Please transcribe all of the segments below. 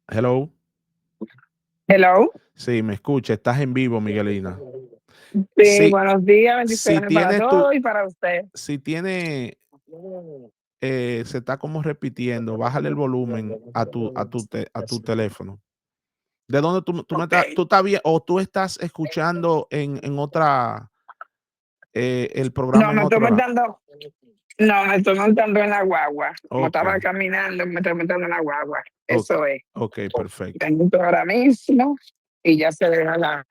Hello. Hello. Sí, me escucha. Estás en vivo, Miguelina. Sí, Sí, buenos días, si bendiciones para tienes tu, todos y para usted. si tiene, se está como repitiendo, bájale el volumen a tu teléfono. ¿De dónde Ok. tú estás bien o tú estás escuchando en otra, el programa No, en otro lado? me estoy montando en la guagua. Como Ok, estaba caminando, me estoy montando en la guagua. ok, Eso es. ok, perfecto. Tengo todo ahora mismo y ya se deja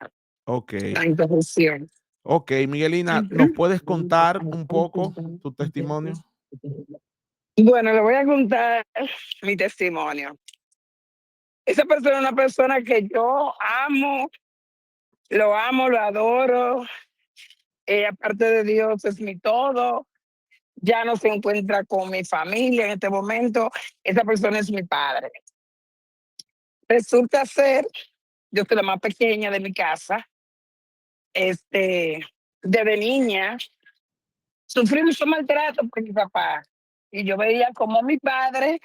Ok, la interrupción. ok, Miguelina, ¿nos puedes contar un poco tu testimonio? Bueno, le voy a contar mi testimonio. Esa persona es una persona que yo amo, lo adoro. Aparte de Dios, es mi todo. Ya no se encuentra con mi familia en este momento. Esa persona es mi padre. Resulta ser, yo soy la más pequeña de mi casa. Este, desde niña sufrí mucho maltrato por mi papá. Y yo veía como mi padre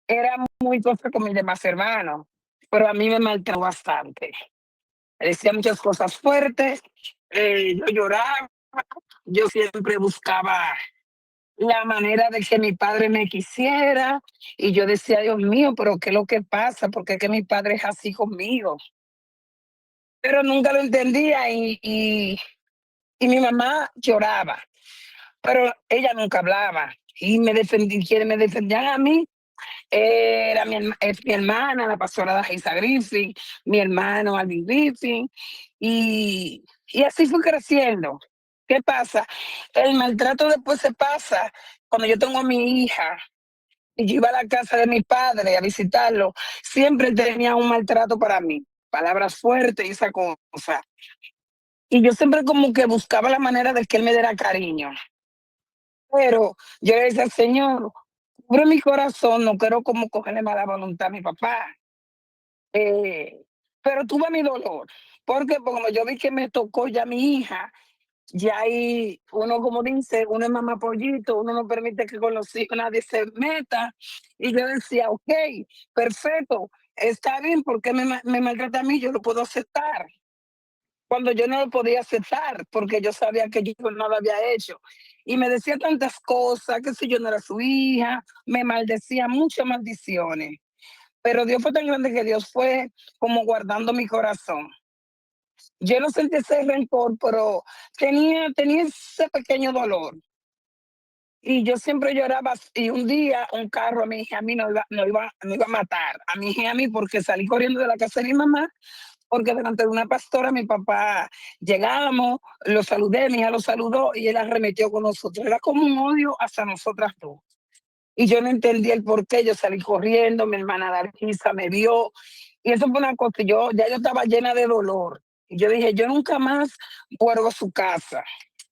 era muy cosa con mis demás hermanos, pero a mí me maltrató bastante. Me decía muchas cosas fuertes, yo lloraba, yo siempre buscaba la manera de que mi padre me quisiera y yo decía, Dios mío, pero ¿qué es lo que pasa? Porque es que mi padre es así conmigo. Pero nunca lo entendía y mi mamá lloraba, pero ella nunca hablaba y quienes me defendían a mí es mi hermana, la pastora Daisa Griffin, mi hermano Alvin Griffin y así fue creciendo. ¿Qué pasa? El maltrato después se pasa cuando yo tengo a mi hija y yo iba a la casa de mi padre a visitarlo, siempre él tenía un maltrato para mí, palabras fuertes y esa cosa. Y yo siempre como que buscaba la manera de que él me diera cariño. Pero yo le decía, Señor, cubre mi corazón, no quiero como cogerle mala voluntad a mi papá. Eh, pero tuve mi dolor. Porque como yo vi que me tocó ya mi hija, ya ahí uno, como dice, uno es mamá pollito, uno no permite que con los hijos nadie se meta. Y yo decía, ok, perfecto, está bien, porque me maltrata a mí, yo lo puedo aceptar. Cuando yo no lo podía aceptar, porque yo sabía que yo no lo había hecho. Y me decía tantas cosas, que si yo no era su hija, me maldecía muchas maldiciones. Pero Dios fue tan grande que Dios fue como guardando mi corazón. Yo no sentí ese rencor, pero tenía ese pequeño dolor. Y yo siempre lloraba. Y un día un carro a mi hija a mí no iba a matar. A mi hija y a mí porque salí corriendo de la casa de mi mamá, porque delante de una pastora mi papá llegábamos, lo saludé, mi hija lo saludó y él arremetió con nosotros. Era como un odio hacia nosotras dos. Y yo no entendía el por qué, yo salí corriendo, mi hermana Dargisa me vio, y eso fue una cosa, yo estaba llena de dolor. Y yo dije, yo nunca más vuelvo a su casa.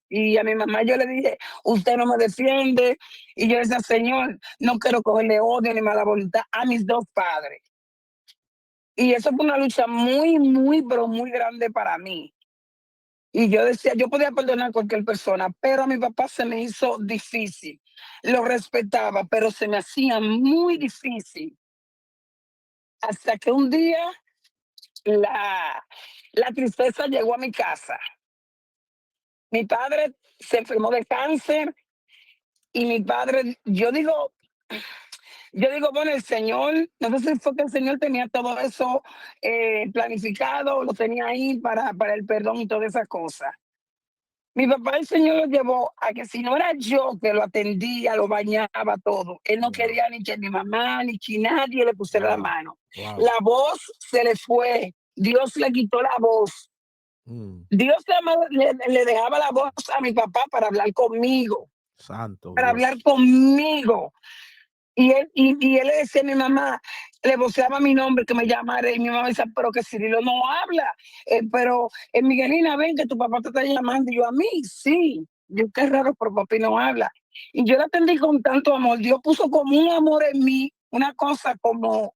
Y a mi mamá yo le dije, usted no me defiende. Y yo decía, Señor, no quiero cogerle odio ni mala voluntad a mis dos padres. Y eso fue una lucha muy, pero muy grande para mí. Y yo decía, yo podía perdonar a cualquier persona, pero a mi papá se me hizo difícil. Lo respetaba, pero se me hacía muy difícil. Hasta que un día la, la tristeza llegó a mi casa. Mi padre se enfermó de cáncer y mi padre, yo digo, bueno, el Señor, no sé si fue que el Señor tenía todo eso planificado, lo tenía ahí para el perdón y todas esas cosas. Mi papá, el Señor lo llevó a que si no era yo que lo atendía, lo bañaba todo, él no Wow, quería ni que mi mamá ni que nadie le pusiera la wow, mano. wow. La voz se le fue, Dios le quitó la voz. Mm, Dios le dejaba la voz a mi papá santo para hablar Dios. conmigo. Y él le decía a mi mamá, le voceaba mi nombre, que me llamara, y mi mamá decía, pero que Cirilo no habla, pero Miguelina, ven que tu papá te está llamando, y yo a mí, sí, yo qué raro, pero papi no habla. Y yo la atendí con tanto amor, Dios puso como un amor en mí, una cosa como,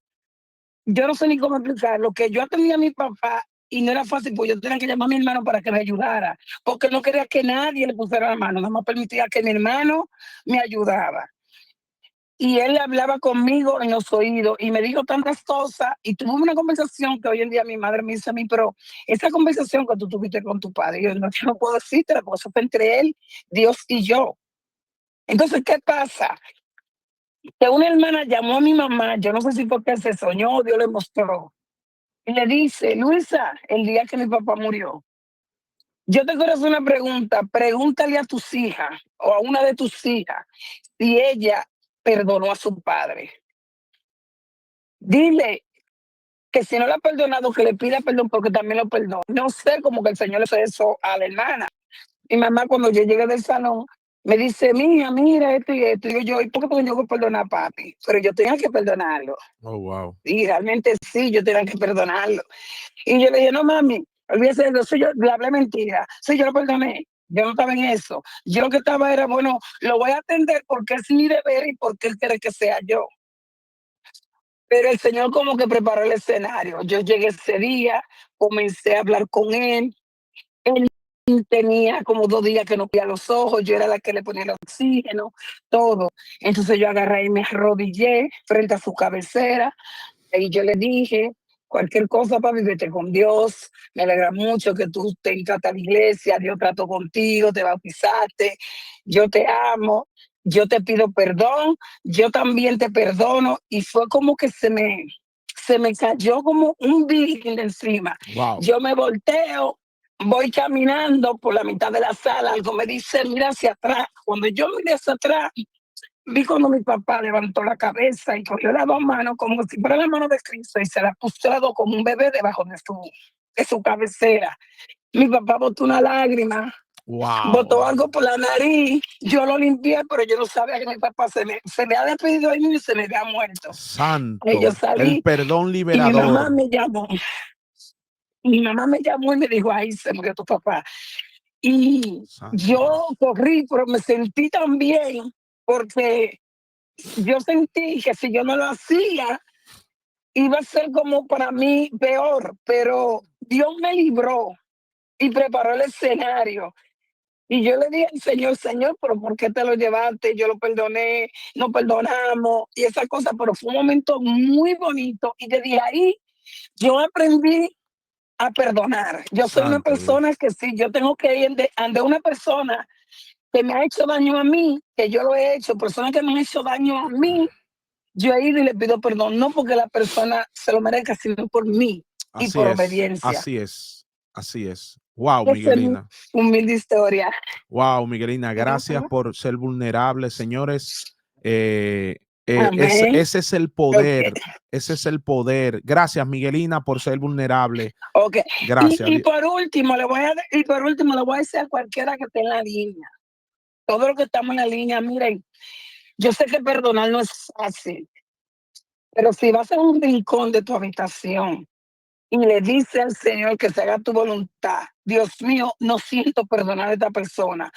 yo no sé ni cómo explicarlo, que yo atendía a mi papá y no era fácil, pues yo tenía que llamar a mi hermano para que me ayudara, porque no quería que nadie le pusiera la mano, nada más permitía que mi hermano me ayudara. y él hablaba conmigo en los oídos y me dijo tantas cosas y tuvimos una conversación que hoy en día mi madre me dice a mí, pero esa conversación que tú tuviste con tu padre, yo no puedo decírtela porque eso fue entre él, Dios y yo. Entonces, ¿qué pasa? Que una hermana llamó a mi mamá, yo no sé si porque se soñó, Dios le mostró, y le dice, Luisa, el día que mi papá murió, yo te quiero hacer una pregunta, pregúntale a tus hijas o a una de tus hijas si ella perdonó a su padre. Dile que si no la ha perdonado, que le pida perdón porque también lo perdonó. No sé cómo que el Señor le hizo eso a la hermana. Mi mamá cuando yo llegué del salón me dice, mija, mira esto y esto. Y yo, ¿y por qué tengo que perdonar a papi? Pero yo tenía que perdonarlo. Oh, wow. Y realmente sí, yo tenía que perdonarlo. Y yo le dije, no mami, olvídese de eso, yo le hablé mentira. Sí, yo lo perdoné. Yo no estaba en eso. Yo lo que estaba era, bueno, lo voy a atender porque es mi deber y porque él quiere que sea yo. Pero el Señor como que preparó el escenario. Yo llegué ese día, comencé a hablar con él. Él tenía como 2 días que no veía los ojos, yo era la que le ponía el oxígeno, todo. Entonces yo agarré y me arrodillé frente a su cabecera y yo le dije, cualquier cosa, papi, vete con Dios. Me alegra mucho que tú te encantas a la iglesia, Dios trató contigo, te bautizaste, yo te amo, yo te pido perdón, yo también te perdono. Y fue como que se me cayó como un virgen de encima. Wow. Yo me volteo, voy caminando por la mitad de la sala, algo me dice, mira hacia atrás. Cuando yo miré hacia atrás, vi cuando mi papá levantó la cabeza y cogió las 2 manos como si fuera la mano de Cristo y se la puso las dos como un bebé debajo de su cabecera. Mi papá botó una lágrima, botó Wow. algo por la nariz, yo lo limpié, pero yo no sabía que mi papá se me había despedido de mí y se me había muerto. Y yo Santo. El salí perdón y liberador. mi mamá me llamó y me dijo, ay, se murió tu papá. Y Santo yo Dios. corrí, pero me sentí tan bien porque yo sentí que si yo no lo hacía, iba a ser como para mí peor, pero Dios me libró y preparó el escenario. Y yo le dije al Señor, Señor, pero ¿por qué te lo llevaste? Yo lo perdoné, no perdonamos y esa cosa, pero fue un momento muy bonito. Y desde ahí yo aprendí a perdonar. Yo soy una Santo persona Dios. que si yo tengo que ir ante una persona que me ha hecho daño a mí, que yo lo he hecho, personas que me han hecho daño a mí, yo he ido y le pido perdón, no porque la persona se lo merezca, sino por mí y Así por es. obediencia. Así es. Así es. Wow, Esa es mi Miguelina. humilde historia. Wow, Miguelina. Gracias Ujú. por ser vulnerable, señores. Amén. Ese es el Ok, poder. Ese es el poder. Gracias, Miguelina, por ser vulnerable. ok. Gracias. Y por último le voy a decir a cualquiera que esté en la línea, todos los que estamos en la línea, miren, yo sé que perdonar no es fácil, pero si vas a un rincón de tu habitación y le dice al Señor que se haga tu voluntad, Dios mío, no siento perdonar a esta persona.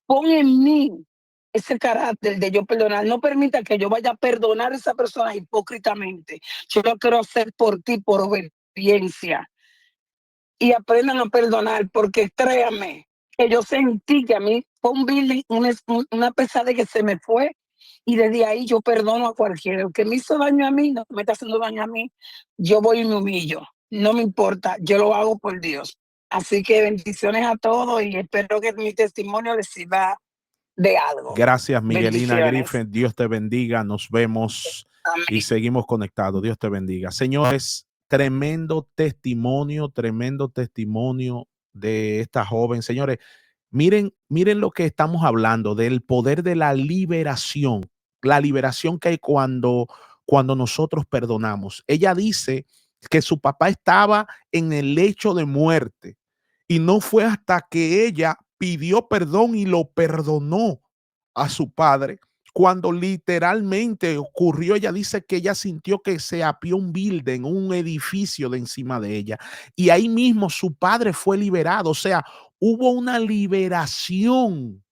Pon en mí ese carácter de yo perdonar. No permita que yo vaya a perdonar a esa persona hipócritamente. Yo lo quiero hacer por ti, por obediencia. Y aprendan a perdonar, porque créanme, que yo sentí que a mí fue un billy, una pesadez que se me fue. Y desde ahí yo perdono a cualquiera. El que me hizo daño a mí, no me está haciendo daño a mí, yo voy y me humillo. No me importa, yo lo hago por Dios. Así que bendiciones a todos y espero que mi testimonio les sirva de algo. Gracias, Miguelina Bendiciones. Griffin. Dios te bendiga. Nos vemos y Amén. seguimos conectados. Dios te bendiga. Señores, tremendo testimonio de esta joven. Señores, miren lo que estamos hablando del poder de la liberación que hay cuando nosotros perdonamos. Ella dice que su papá estaba en el lecho de muerte y no fue hasta que ella pidió perdón y lo perdonó a su padre. Cuando literalmente ocurrió, ella dice que ella sintió que se apió un building, un edificio de encima de ella. Y ahí mismo su padre fue liberado. O sea, hubo una liberación.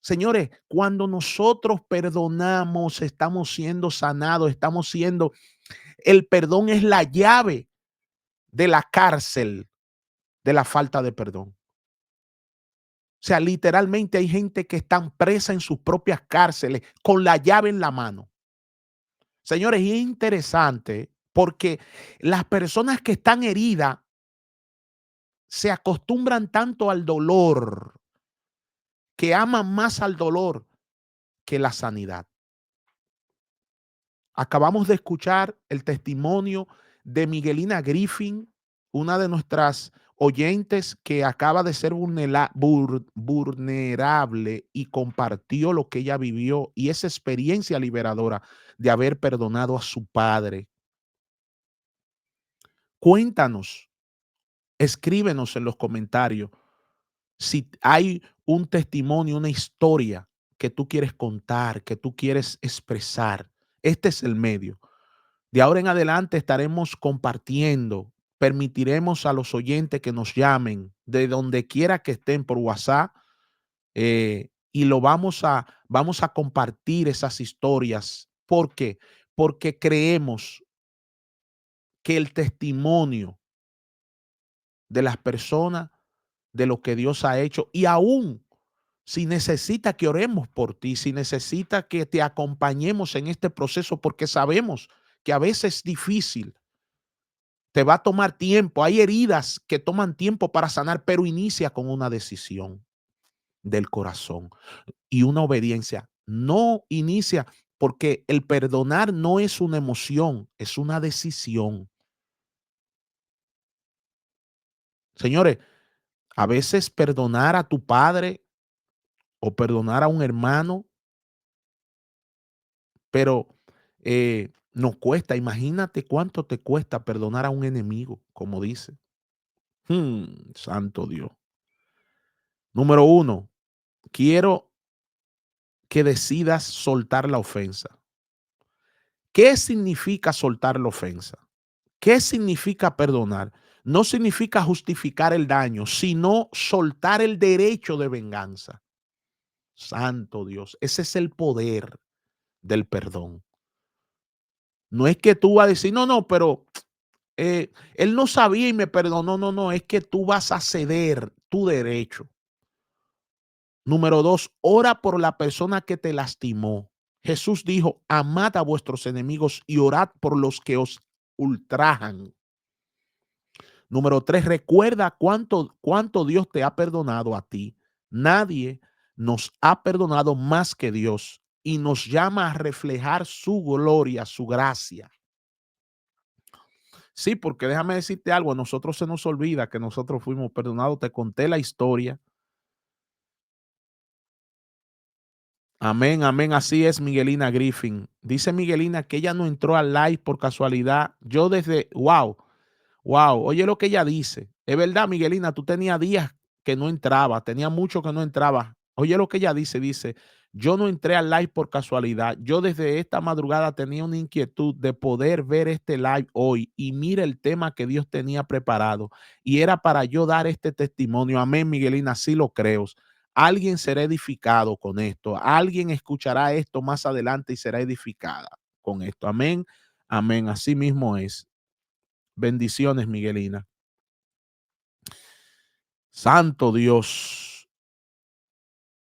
Señores, cuando nosotros perdonamos, estamos siendo sanados, el perdón es la llave de la cárcel de la falta de perdón. sea, literalmente hay gente que están presa en sus propias cárceles con la llave en la mano. Señores, y es interesante porque las personas que están heridas se acostumbran tanto al dolor, que aman más al dolor que la sanidad. Acabamos de escuchar el testimonio de Miguelina Griffin, una de nuestras oyentes que acaba de ser vulnerable y compartió lo que ella vivió y esa experiencia liberadora de haber perdonado a su padre. Cuéntanos, escríbenos en los comentarios si hay un testimonio, una historia que tú quieres contar, que tú quieres expresar. Este es el medio. De ahora en adelante estaremos compartiendo, permitiremos a los oyentes que nos llamen de donde quiera que estén por WhatsApp, y lo vamos a compartir esas historias. ¿Por qué? Porque creemos que el testimonio de las personas, de lo que Dios ha hecho, y aún si necesita que oremos por ti, si necesita que te acompañemos en este proceso, porque sabemos que a veces es difícil, te va a tomar tiempo. Hay heridas que toman tiempo para sanar, pero inicia con una decisión del corazón y una obediencia. No inicia porque el perdonar no es una emoción, es una decisión. Señores, a veces perdonar a tu padre o perdonar a un hermano, pero nos cuesta. Imagínate cuánto te cuesta perdonar a un enemigo, como dice. Santo Dios. Número uno, quiero que decidas soltar la ofensa. ¿Qué significa soltar la ofensa? ¿Qué significa perdonar? No significa justificar el daño, sino soltar el derecho de venganza. Santo Dios, ese es el poder del perdón. No es que tú vas a decir, no, no, pero él no sabía y me perdonó. No, no, es que tú vas a ceder tu derecho. Número dos, ora por la persona que te lastimó. Jesús dijo, amad a vuestros enemigos y orad por los que os ultrajan. Número tres, recuerda cuánto Dios te ha perdonado a ti. Nadie nos ha perdonado más que Dios y nos llama a reflejar su gloria, su gracia. Sí, porque déjame decirte algo, a nosotros se nos olvida que nosotros fuimos perdonados. Te conté la historia. Amén, amén. Así es, Miguelina Griffin. Dice Miguelina que ella no entró al live por casualidad. Yo desde, wow, wow. Oye lo que ella dice. Es verdad, Miguelina, tú tenías días que no entraba, tenía mucho que no entraba. Oye lo que ella dice, dice, yo no entré al live por casualidad. Yo desde esta madrugada tenía una inquietud de poder ver este live hoy y mira el tema que Dios tenía preparado y era para yo dar este testimonio. Amén, Miguelina, así lo creo. Alguien será edificado con esto. Alguien escuchará esto más adelante y será edificada con esto. Amén. Amén. Así mismo es. Bendiciones, Miguelina. Santo Dios.